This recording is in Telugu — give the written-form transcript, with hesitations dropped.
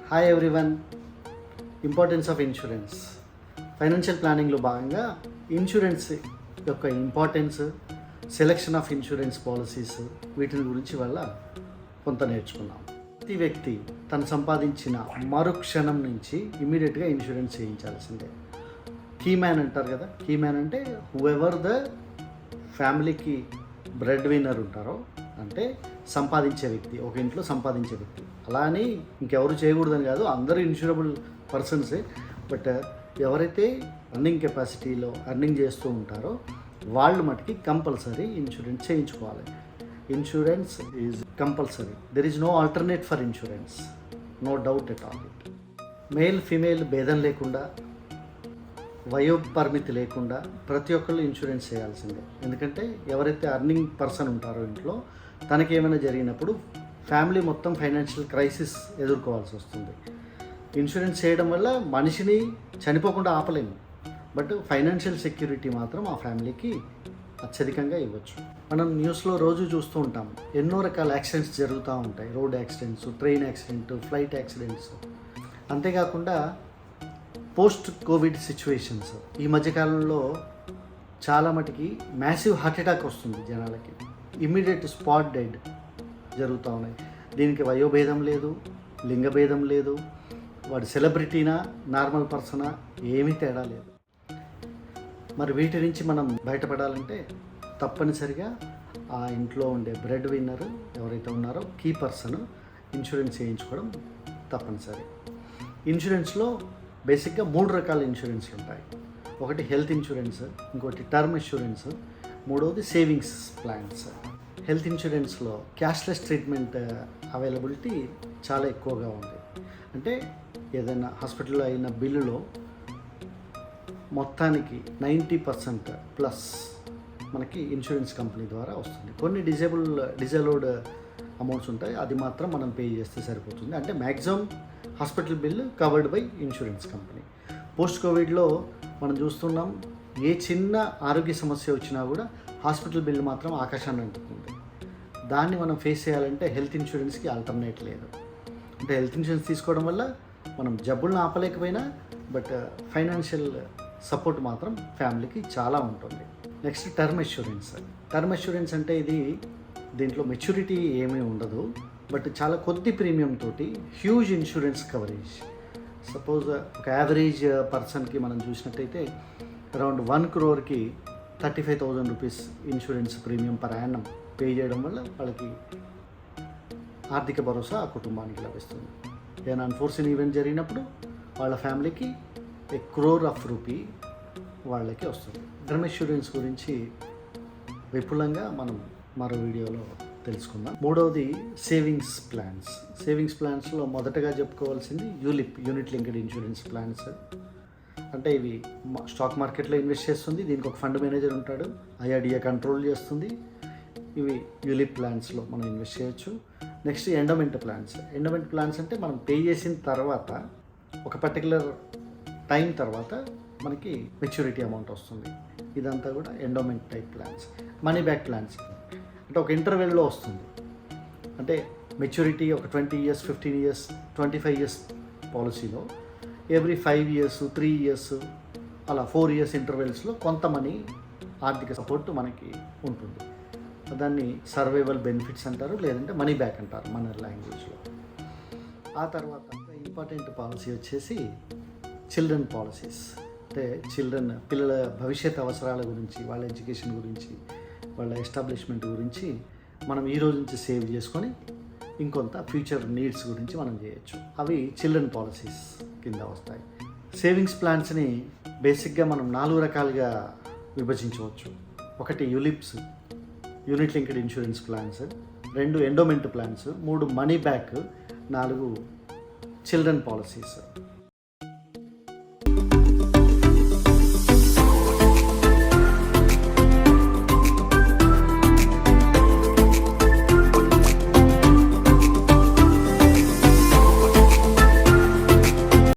Hi everyone. Importance of insurance. Financial ప్లానింగ్లో భాగంగా ఇన్సూరెన్స్ యొక్క importance, selection of insurance policies, వీటిని గురించి వల్ల కొంత నేర్చుకున్నాం. ప్రతి వ్యక్తి తను సంపాదించిన మరుక్షణం నుంచి ఇమీడియట్గా ఇన్సూరెన్స్ చేయించాల్సిందే. కీ మ్యాన్ అంటారు కదా, కీ మ్యాన్ అంటే హూఎవర్ ద ఫ్యామిలీకి బ్రెడ్ విన్నర్ ఉంటారో, అంటే సంపాదించే వ్యక్తి, ఒక ఇంట్లో సంపాదించే వ్యక్తి. అలా అని ఇంకెవరు చేయకూడదని కాదు, అందరూ ఇన్సూరబుల్ పర్సన్సే. బట్ ఎవరైతే రన్నింగ్ కెపాసిటీలో అర్నింగ్ చేస్తూ ఉంటారో వాళ్ళు మటుకి కంపల్సరీ ఇన్సూరెన్స్ చేయించుకోవాలి. Insurance is compulsory. There is no alternate for insurance, no doubt at all it. Male female భేదం లేకుండా, వయో పరిమితి లేకుండా ప్రతి ఒక్కళ్ళు ఇన్సూరెన్స్ చేయాల్సిందే. ఎందుకంటే ఎవరైతే అర్నింగ్ పర్సన్ ఉంటారో ఇంట్లో, తనకి ఏమైనా జరిగినప్పుడు ఫ్యామిలీ మొత్తం ఫైనాన్షియల్ క్రైసిస్ ఎదుర్కోవాల్సి వస్తుంది. ఇన్సూరెన్స్ చేయడం వల్ల మనిషిని చనిపోకుండా ఆపలేము, బట్ ఫైనాన్షియల్ సెక్యూరిటీ మాత్రం ఆ ఫ్యామిలీకి అత్యధికంగా ఇవ్వచ్చు. మనం న్యూస్లో రోజు చూస్తూ ఉంటాం, ఎన్నో రకాల యాక్సిడెంట్స్ జరుగుతూ ఉంటాయి. Road accidents, train accident, flight accidents. అంతేకాకుండా పోస్ట్ కోవిడ్ సిచ్యువేషన్స్, ఈ మధ్యకాలంలో చాలా మటుకి మ్యాసివ్ హార్ట్ అటాక్ వస్తుంది జనాలకి. ఇమ్మీడియట్ స్పాట్ డెడ్ జరుగుతూ ఉన్నాయి. దీనికి వయోభేదం లేదు, లింగభేదం లేదు, వాడు సెలబ్రిటీనా నార్మల్ పర్సనా ఏమీ తేడా లేదు. మరి వీటి నుంచి మనం బయటపడాలంటే తప్పనిసరిగా ఆ ఇంట్లో ఉండే బ్రెడ్ విన్నర్ ఎవరైతే ఉన్నారో, కీ పర్సన్ ఇన్సూరెన్స్ చేయించుకోవడం తప్పనిసరి. ఇన్సూరెన్స్లో బేసిక్గా 3 రకాల ఇన్సూరెన్స్లు ఉంటాయి. ఒకటి హెల్త్ ఇన్సూరెన్స్, ఇంకోటి టర్మ్ ఇన్సూరెన్స్, మూడవది సేవింగ్స్ ప్లాన్స్. హెల్త్ ఇన్సూరెన్స్లో క్యాష్లెస్ ట్రీట్మెంట్ అవైలబిలిటీ చాలా ఎక్కువగా ఉంది. అంటే ఏదైనా హాస్పిటల్లో అయిన బిల్లులో మొత్తానికి 90% ప్లస్ మనకి ఇన్సూరెన్స్ కంపెనీ ద్వారా వస్తుంది. కొన్ని డిజేబుల్డ్ అమౌంట్స్ ఉంటాయి, అది మాత్రం మనం పే చేస్తే సరిపోతుంది. అంటే maximum hospital bill covered by insurance company. Post కోవిడ్లో మనం చూస్తున్నాం, ఏ చిన్న ఆరోగ్య సమస్య వచ్చినా కూడా హాస్పిటల్ బిల్లు మాత్రం ఆకాశాన్ని అంటుతుంది. దాన్ని మనం ఫేస్ చేయాలంటే హెల్త్ ఇన్సూరెన్స్కి ఆల్టర్నేట్ లేదు. అంటే హెల్త్ ఇన్సూరెన్స్ తీసుకోవడం వల్ల మనం జబ్బులను ఆపలేకపోయినా, బట్ ఫైనాన్షియల్ సపోర్ట్ మాత్రం ఫ్యామిలీకి చాలా ఉంటుంది. Next term insurance. Term insurance అంటే దీంట్లో మెచ్యూరిటీ ఏమీ ఉండదు, బట్ చాలా కొద్ది ప్రీమియం తోటి హ్యూజ్ ఇన్సూరెన్స్ కవరేజ్. సపోజ్ ఒక యావరేజ్ పర్సన్కి మనం చూసినట్టయితే around 1 crore 35,000 rupees insurance premium per annum pay చేయడం వల్ల వాళ్ళకి ఆర్థిక భరోసా ఆ కుటుంబానికి లభిస్తుంది. ఏదైనా అన్ఫోర్సిన్ ఈవెంట్ జరిగినప్పుడు వాళ్ళ ఫ్యామిలీకి 1 crore రూపీ వాళ్ళకి వస్తుంది. టర్మ్ ఇన్సూరెన్స్ గురించి విపులంగా మనం మరో వీడియోలో తెలుసుకుందాం. మూడవది సేవింగ్స్ ప్లాన్స్. సేవింగ్స్ ప్లాన్స్లో మొదటగా చెప్పుకోవాల్సింది ULIP, unit linked insurance plans. అంటే ఇవి స్టాక్ మార్కెట్లో ఇన్వెస్ట్ చేస్తుంది, దీనికి ఒక ఫండ్ మేనేజర్ ఉంటాడు, ఐఆర్డిఏ కంట్రోల్ చేస్తుంది. ఇవి యూలిప్ ప్లాన్స్లో మనం ఇన్వెస్ట్ చేయొచ్చు. Next endowment plans. Endowment plans అంటే మనం పే చేసిన తర్వాత ఒక పర్టికులర్ టైం తర్వాత మనకి మెచ్యూరిటీ అమౌంట్ వస్తుంది. ఇదంతా కూడా endowment type plans. Money back plans అంటే ఒక ఇంటర్వెల్లో వస్తుంది. అంటే మెచ్యూరిటీ ఒక 20 years, 15 years, 25 years పాలసీలో ఎవ్రీ 5 years, 3 years, అలా 4 years ఇంటర్వెల్స్లో కొంత మనీ ఆర్థిక సపోర్ట్ మనకి ఉంటుంది. దాన్ని సర్వైవల్ బెనిఫిట్స్ అంటారు, లేదంటే మనీ బ్యాక్ అంటారు మన లాంగ్వేజ్లో. ఆ తర్వాత ఇంపార్టెంట్ పాలసీ వచ్చేసి చిల్డ్రన్ పాలసీస్. అంటే పిల్లల భవిష్యత్ అవసరాల గురించి, వాళ్ళ ఎడ్యుకేషన్ గురించి, వాళ్ళ ఎస్టాబ్లిష్మెంట్ గురించి మనం ఈ రోజు నుంచి సేవ్ చేసుకొని ఇంకొంత ఫ్యూచర్ నీడ్స్ గురించి మనం చేయొచ్చు. అవి చిల్డ్రన్ పాలసీస్ కింద వస్తాయి. సేవింగ్స్ ప్లాన్స్ని బేసిక్గా మనం 4 రకాలుగా విభజించవచ్చు. ఒకటి ULIPs, unit linked insurance plans. 2 endowment plans. 3 money back. 4 children policies.